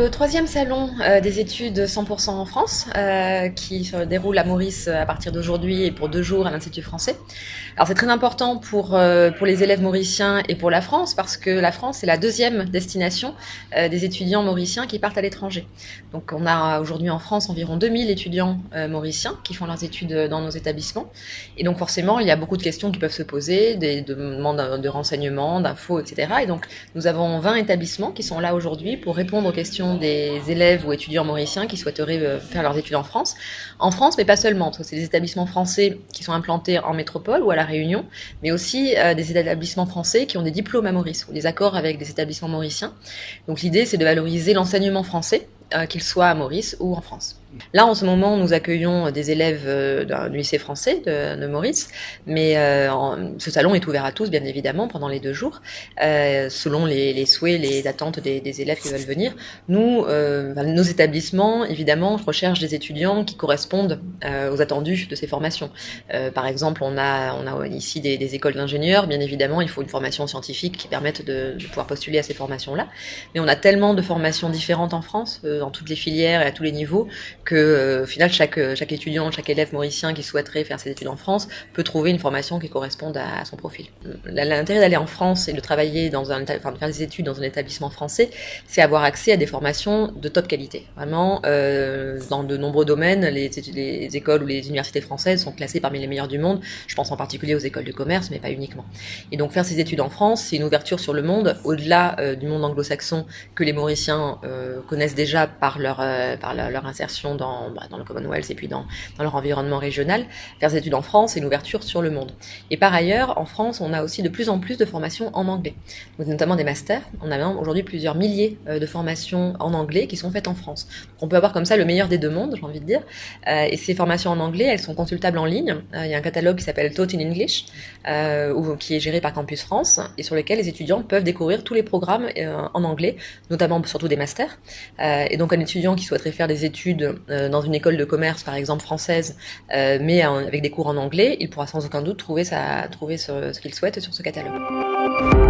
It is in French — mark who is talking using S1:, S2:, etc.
S1: le troisième salon des études 100% en France, qui se déroule à Maurice à partir d'aujourd'hui et pour 2 jours à l'Institut français. Alors c'est très important pour les élèves mauriciens et pour la France, parce que la France est la deuxième destination des étudiants mauriciens qui partent à l'étranger. Donc on a aujourd'hui en France environ 2000 étudiants mauriciens qui font leurs études dans nos établissements. Et donc forcément, il y a beaucoup de questions qui peuvent se poser, des demandes de renseignements, d'infos, etc. Et donc nous avons 20 établissements qui sont là aujourd'hui pour répondre aux questions des élèves ou étudiants mauriciens qui souhaiteraient faire leurs études en France. En France, mais pas seulement, parce que c'est des établissements français qui sont implantés en métropole ou à La Réunion, mais aussi des établissements français qui ont des diplômes à Maurice ou des accords avec des établissements mauriciens. Donc l'idée, c'est de valoriser l'enseignement français, qu'il soit à Maurice ou en France. Là, en ce moment, nous accueillons des élèves du lycée français de Maurice, mais ce salon est ouvert à tous, bien évidemment, pendant les 2 jours, selon les souhaits, les attentes des élèves qui veulent venir. Nous, nos établissements, évidemment, recherchent des étudiants qui correspondent aux attendus de ces formations. Par exemple, on a ici des écoles d'ingénieurs, bien évidemment, il faut une formation scientifique qui permette de pouvoir postuler à ces formations-là. Mais on a tellement de formations différentes en France, dans toutes les filières et à tous les niveaux, que au final chaque étudiant, chaque élève mauricien qui souhaiterait faire ses études en France peut trouver une formation qui corresponde à son profil. L'intérêt d'aller en France et de travailler de faire des études dans un établissement français, c'est avoir accès à des formations de top qualité. Vraiment, dans de nombreux domaines, les écoles ou les universités françaises sont classées parmi les meilleures du monde. Je pense en particulier aux écoles de commerce, mais pas uniquement. Et donc faire ses études en France, c'est une ouverture sur le monde, au-delà du monde anglo-saxon que les Mauriciens connaissent déjà par leur insertion dans le Commonwealth et puis dans leur environnement régional. Faire ses études en France, c'est une ouverture sur le monde. Et par ailleurs, en France, on a aussi de plus en plus de formations en anglais, donc notamment des masters. On a aujourd'hui plusieurs milliers de formations en anglais qui sont faites en France. Donc on peut avoir comme ça le meilleur des 2 mondes, j'ai envie de dire. Et ces formations en anglais, elles sont consultables en ligne. Il y a un catalogue qui s'appelle Taught in English, qui est géré par Campus France, et sur lequel les étudiants peuvent découvrir tous les programmes en anglais, notamment surtout des masters. Et donc un étudiant qui souhaiterait faire des études dans une école de commerce, par exemple française, mais avec des cours en anglais, il pourra sans aucun doute trouver ce qu'il souhaite sur ce catalogue.